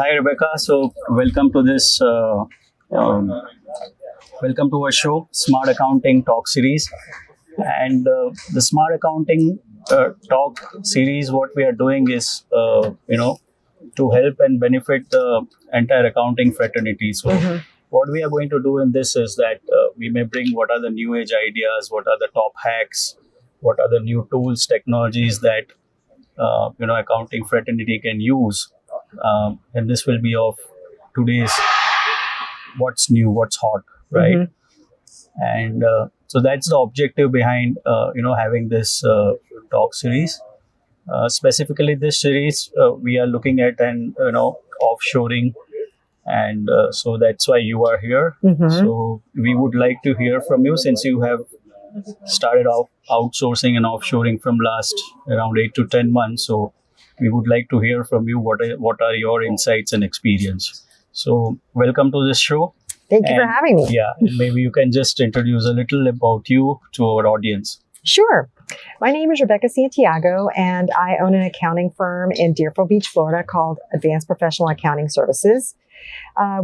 Hi, Rebecca. So, um, welcome to our show, Smart Accounting Talk Series. And the Smart Accounting Talk Series, what we are doing is, to help and benefit the entire accounting fraternity. So, what we are going to do in this is that we may bring what are the new age ideas, what are the top hacks, what are the new tools, technologies that accounting fraternity can use, and this will be of today's what's new, what's hot, right? And so that's the objective behind having this talk series. Specifically, this series we are looking at and offshoring, and so that's why you are here. So we would like to hear from you since you have started off outsourcing and offshoring from last around 8 to 10 months. So we would like to hear from you what are your insights and experience. So welcome to this show. Thank you for having me. Yeah, maybe you can just introduce a little about you to our audience. Sure. My name is Rebecca Santiago, and I own an accounting firm in Deerfield Beach, Florida called Advanced Professional Accounting Services.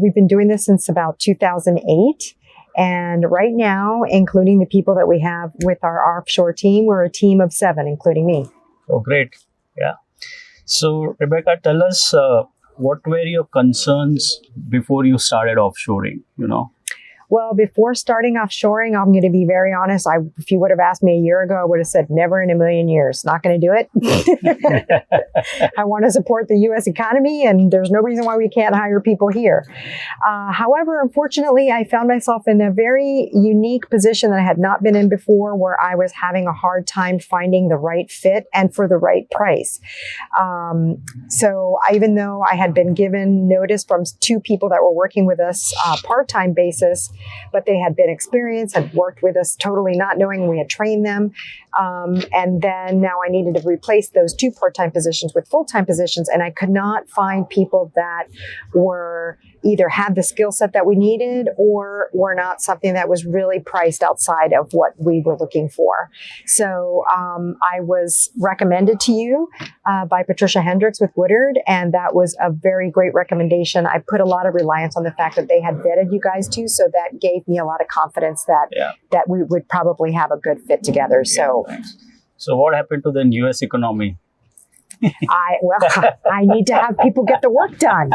We've been doing this since about 2008. And right now, including the people that we have with our offshore team, we're a team of 7, including me. Oh, great. Yeah. So, Rebecca, tell us what were your concerns before you started offshoring, Well, before starting offshoring, I'm going to be very honest. If you would have asked me a year ago, I would have said never in a million years. Not going to do it. I want to support the U.S. economy, and there's no reason why we can't hire people here. However, unfortunately, I found myself in a very unique position that I had not been in before, where I was having a hard time finding the right fit and for the right price. So even though I had been given notice from 2 people that were working with us part-time basis, but they had been experienced, had worked with us totally not knowing we had trained them. And then now I needed to replace those 2 part-time positions with full-time positions. And I could not find people that were either had the skill set that we needed or were not something that was really priced outside of what we were looking for. So I was recommended to you by Patricia Hendricks with Woodard, and that was a very great recommendation. I put a lot of reliance on the fact that they had vetted you guys too, so that gave me a lot of confidence that we would probably have a good fit together. So what happened to the US economy? I need to have people get the work done.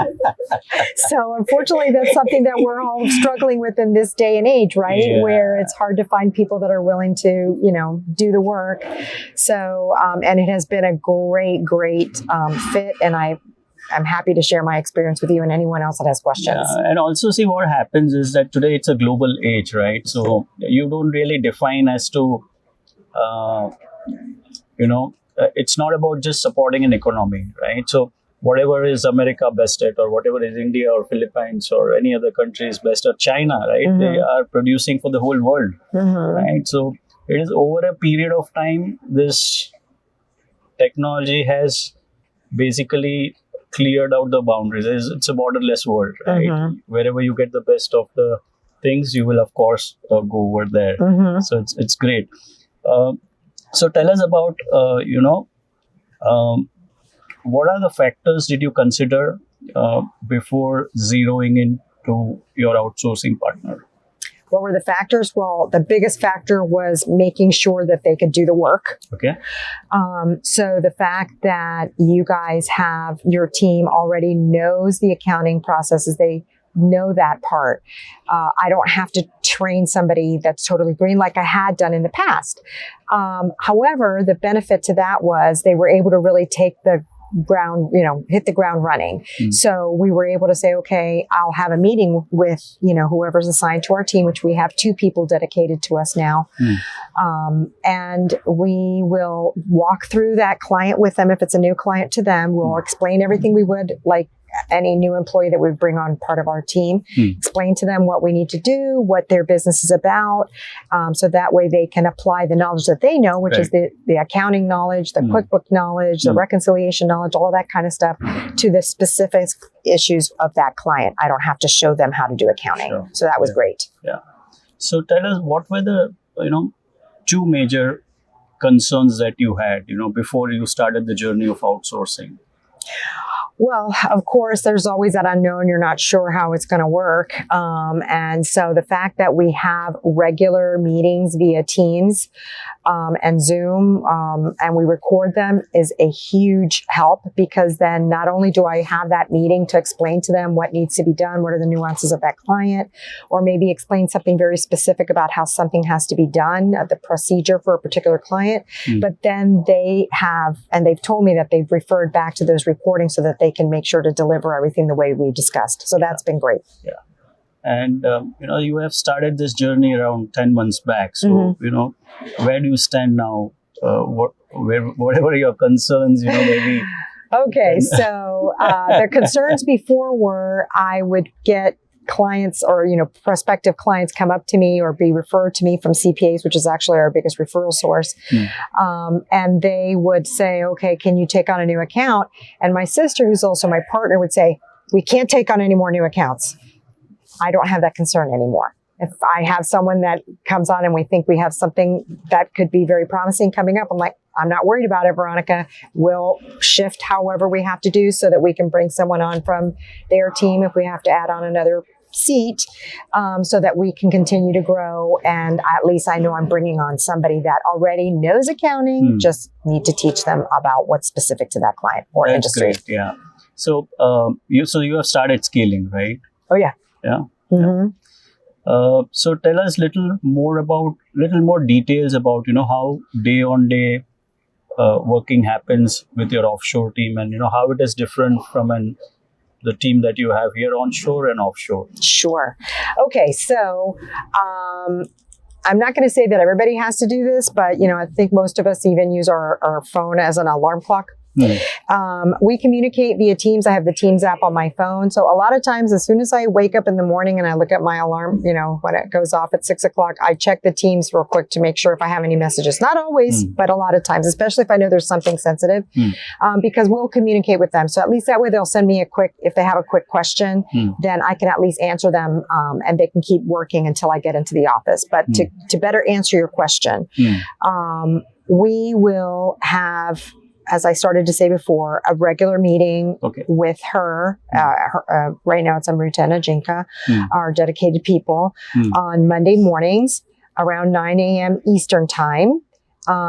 So unfortunately, that's something that we're all struggling with in this day and age, right? Yeah. Where it's hard to find people that are willing to, do the work. So, and it has been a great fit. And I'm happy to share my experience with you and anyone else that has questions. And also see what happens is that today it's a global age, right? So you don't really define as to, it's not about just supporting an economy, right? So whatever is America best at, or whatever is India or Philippines or any other country is best at, China, right? They are producing for the whole world, right? So it is over a period of time, this technology has basically cleared out the boundaries. It's a borderless world, right? Wherever you get the best of the things, you will of course go over there. So it's great. So tell us about, what are the factors did you consider before zeroing into your outsourcing partner? What were the factors? Well, the biggest factor was making sure that they could do the work. Okay. So the fact that you guys have your team already knows the accounting processes, they know that part. I don't have to train somebody that's totally green like I had done in the past. However, the benefit to that was they were able to really take the ground, hit the ground running. So we were able to say, okay, I'll have a meeting with, whoever's assigned to our team, which we have 2 people dedicated to us now. And we will walk through that client with them. If it's a new client to them, we'll explain everything we would like any new employee that we bring on part of our team, explain to them what we need to do, what their business is about. So that way they can apply the knowledge that they know, which is the accounting knowledge, the QuickBook knowledge, the reconciliation knowledge, all that kind of stuff to the specific issues of that client. I don't have to show them how to do accounting. Sure. So that was great. Yeah. So tell us, what were the, 2 major concerns that you had, before you started the journey of outsourcing? Well, of course, there's always that unknown. You're not sure how it's going to work. And so the fact that we have regular meetings via Teams and Zoom, and we record them is a huge help, because then not only do I have that meeting to explain to them what needs to be done, what are the nuances of that client, or maybe explain something very specific about how something has to be done, the procedure for a particular client. But then they've told me that they've referred back to those recordings so that they can make sure to deliver everything the way we discussed. So that's been great. Yeah. And, you have started this journey around 10 months back. So, where do you stand now? Whatever are your concerns, maybe. Okay. So the concerns before were I would get clients or, prospective clients come up to me or be referred to me from CPAs, which is actually our biggest referral source. And they would say, okay, can you take on a new account? And my sister, who's also my partner, would say, we can't take on any more new accounts. I don't have that concern anymore. If I have someone that comes on and we think we have something that could be very promising coming up, I'm like, I'm not worried about it, Veronica. We'll shift however we have to do so that we can bring someone on from their team if we have to add on another seat, so that we can continue to grow. And at least I know I'm bringing on somebody that already knows accounting, just need to teach them about what's specific to that client or That's industry. Great, yeah. So, you have started scaling, right? Oh, yeah. Yeah. Mm-hmm. So tell us little more details about, how day on day working happens with your offshore team, and, how it is different from the team that you have here onshore and offshore. Sure. Okay. So, I'm not going to say that everybody has to do this, but, I think most of us even use our phone as an alarm clock. We communicate via Teams. I have the Teams app on my phone. So a lot of times, as soon as I wake up in the morning and I look at my alarm, when it goes off at 6 o'clock, I check the Teams real quick to make sure if I have any messages. Not always, but a lot of times, especially if I know there's something sensitive, because we'll communicate with them. So at least that way they'll send me if they have a quick question, then I can at least answer them, and they can keep working until I get into the office. But to better answer your question, we will have, as I started to say before, a regular meeting with her. Right now it's Amruta and Ajinka, our dedicated people, on Monday mornings around 9 a.m. Eastern time.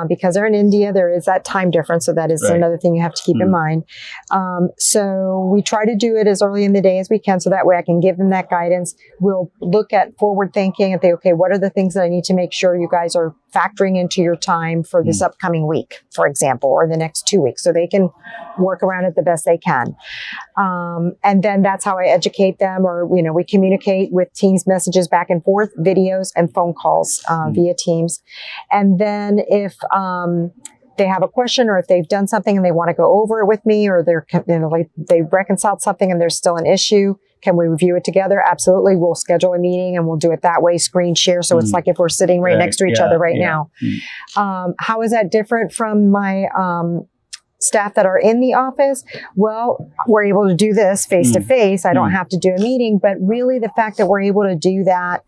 Because they're in India, there is that time difference. So that is another thing you have to keep in mind. So we try to do it as early in the day as we can. So that way I can give them that guidance. We'll look at forward thinking and think, okay, what are the things that I need to make sure you guys are factoring into your time for this upcoming week, for example, or the next 2 weeks, so they can work around it the best they can. And then that's how I educate them, or, we communicate with Teams messages back and forth, videos and phone calls via Teams. And then if they have a question, or if they've done something and they want to go over it with me, or they reconciled something and there's still an issue, can we review it together? Absolutely. We'll schedule a meeting and we'll do it that way, screen share. So it's like if we're sitting right next to each other now. How is that different from my staff that are in the office? Well, we're able to do this face to face. I don't have to do a meeting, but really the fact that we're able to do that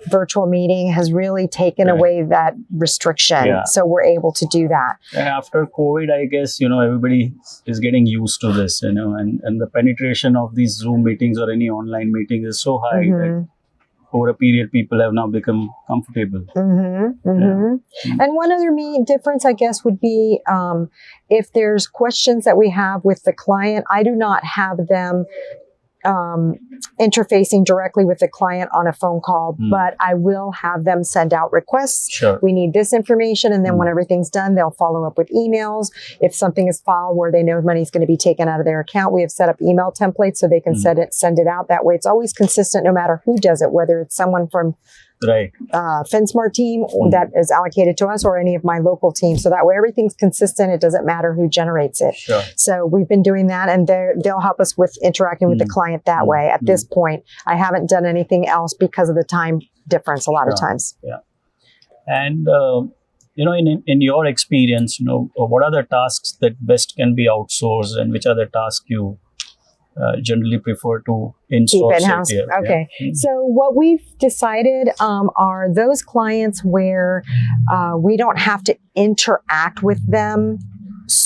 virtual meeting has really taken away that restriction. So we're able to do that. And after COVID, I guess, everybody is getting used to this, and the penetration of these Zoom meetings or any online meeting is so high that over a period, people have now become comfortable. And one other main difference, I guess, would be if there's questions that we have with the client, I do not have them interfacing directly with the client on a phone call, but I will have them send out requests. We need this information. And then when everything's done, they'll follow up with emails. If something is filed where they know money's going to be taken out of their account, we have set up email templates so they can send it out. That way it's always consistent no matter who does it, whether it's someone from Finsmart team that is allocated to us or any of my local teams. So that way everything's consistent. It doesn't matter who generates it. So we've been doing that, and they'll help us with interacting with the client that way. At this point, I haven't done anything else because of the time difference a lot of times. And, in your experience, what are the tasks that best can be outsourced, and which are the tasks you generally prefer to keep in-house. Okay. So what we've decided are those clients where we don't have to interact with them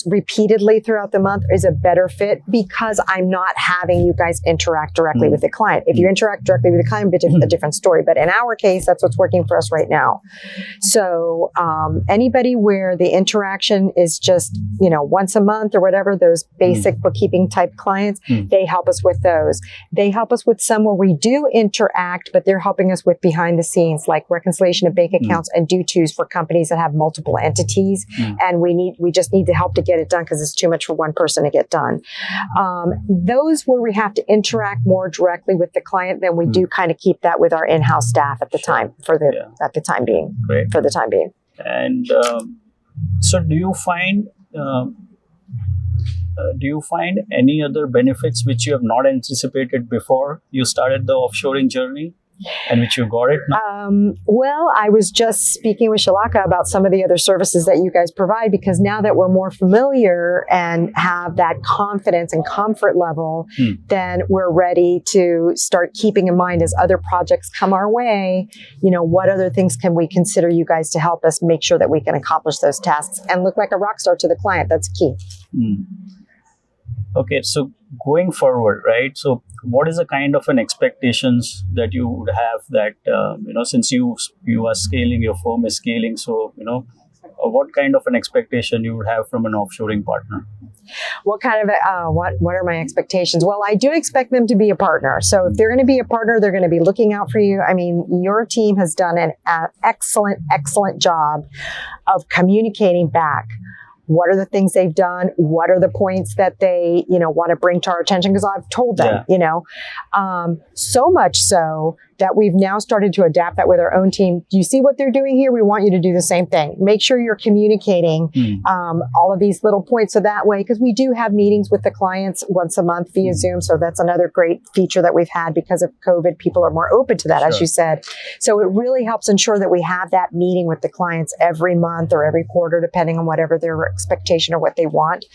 repeatedly throughout the month is a better fit because I'm not having you guys interact directly with the client. If you interact directly with the client, it's a different story. But in our case, that's what's working for us right now. So anybody where the interaction is just, once a month or whatever, those basic bookkeeping type clients, they help us with those. They help us with some where we do interact, but they're helping us with behind the scenes, like reconciliation of bank accounts and due-tos for companies that have multiple entities. And we just need the help to get it done because it's too much for one person to get done. Those where we have to interact more directly with the client, then we do kind of keep that with our in-house staff at the time at the time being. Great. For the time being. And so do you find any other benefits which you have not anticipated before you started the offshoring journey and which you got it now? Well, I was just speaking with Shalaka about some of the other services that you guys provide, because now that we're more familiar and have that confidence and comfort level, then we're ready to start keeping in mind as other projects come our way, what other things can we consider you guys to help us make sure that we can accomplish those tasks and look like a rock star to the client. That's key. Okay, so going forward, right? So what is the kind of an expectations that you would have that, since you are scaling, your firm is scaling, so, what kind of an expectation you would have from an offshoring partner? What kind of, what are my expectations? Well, I do expect them to be a partner. So if they're going to be a partner, they're going to be looking out for you. I mean, your team has done an excellent, excellent job of communicating back. What are the things they've done? What are the points that they, want to bring to our attention? Because I've told them, so much so that we've now started to adapt that with our own team. Do you see what they're doing here? We want you to do the same thing. Make sure you're communicating all of these little points. So that way, because we do have meetings with the clients once a month via Zoom. So that's another great feature that we've had because of COVID. People are more open to that, as you said. So it really helps ensure that we have that meeting with the clients every month or every quarter, depending on whatever their expectation or what they want.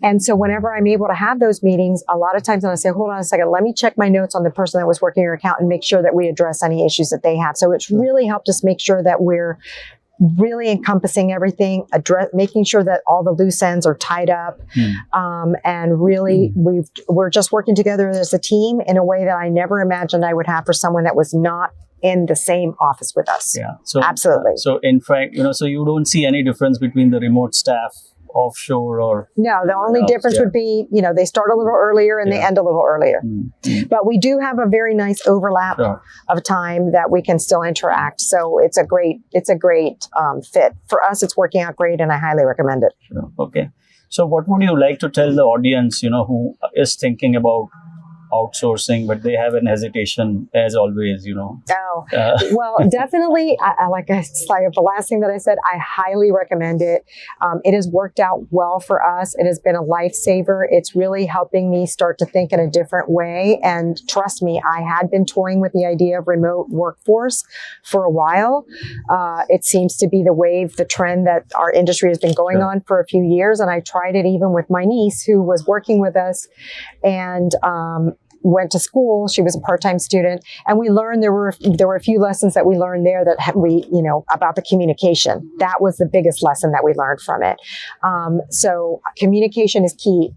And so whenever I'm able to have those meetings, a lot of times when I say, hold on a second, let me check my notes on the person that was working your account and make sure that we address any issues that they have. So it's really helped us make sure that we're really encompassing everything, making sure that all the loose ends are tied up. And really, we're just working together as a team in a way that I never imagined I would have for someone that was not in the same office with us. Yeah. So absolutely. So in fact, so you don't see any difference between the remote staff offshore or? No, the only difference would be, they start a little earlier and they end a little earlier. But we do have a very nice overlap of time that we can still interact. So it's a great fit. For us, it's working out great and I highly recommend it. Sure. Okay. So what would you like to tell the audience, who is thinking about outsourcing, but they have an hesitation as always, Well, definitely, like the last thing that I said, I highly recommend it. It has worked out well for us. It has been a lifesaver. It's really helping me start to think in a different way. And trust me, I had been toying with the idea of remote workforce for a while. It seems to be the trend that our industry has been going on for a few years. And I tried it even with my niece who was working with us and, went to school. She was a part-time student, and we learned there were a few lessons that we learned there that about the communication. That was the biggest lesson that we learned from it. So communication is key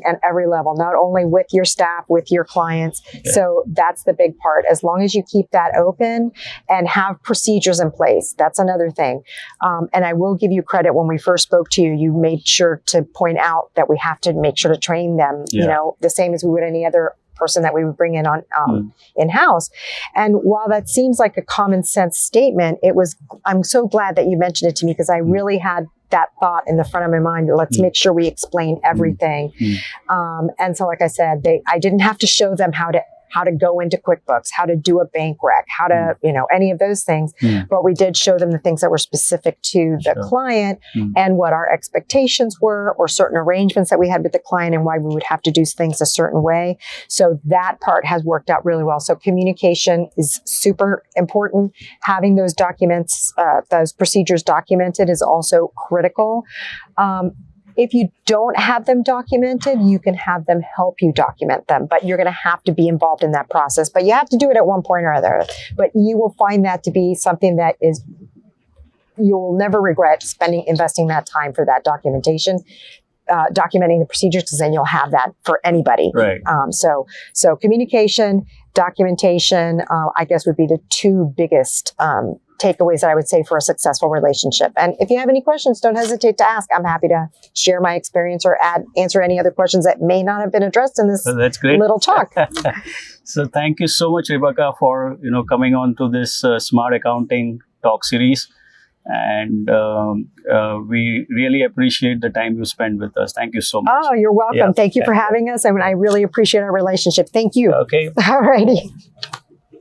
at every level, not only with your staff, with your clients. Yeah. So that's the big part. As long as you keep that open and have procedures in place, that's another thing. And I will give you credit. When we first spoke to you, you made sure to point out that we have to make sure to train them, the same as we would any other person that we would bring in on in-house. And while that seems like a common sense statement, I'm so glad that you mentioned it to me, because I really had that thought in the front of my mind. Let's make sure we explain everything. And so, like I said, I didn't have to show them how to go into QuickBooks, how to do a bank rec, how to, any of those things. But we did show them the things that were specific to the client and what our expectations were, or certain arrangements that we had with the client and why we would have to do things a certain way. So that part has worked out really well. So communication is super important. Having those documents, those procedures documented is also critical. If you don't have them documented, you can have them help you document them, but you're going to have to be involved in that process. But you have to do it at one point or other. But you will find that to be something that is you'll never regret investing that time for that documentation. Documenting the procedures, because then you'll have that for anybody. Right. So communication, documentation, I guess would be the two biggest takeaways that I would say for a successful relationship. And if you have any questions, don't hesitate to ask. I'm happy to share my experience or answer any other questions that may not have been addressed in this That's great. little talk. So thank you so much, Rebecca, for coming on to this Smart Accounting Talk series. And we really appreciate the time you spent with us. Thank you so much. Oh, you're welcome. Yeah. Thank you for having us. I mean, I really appreciate our relationship. Thank you. Okay. All righty.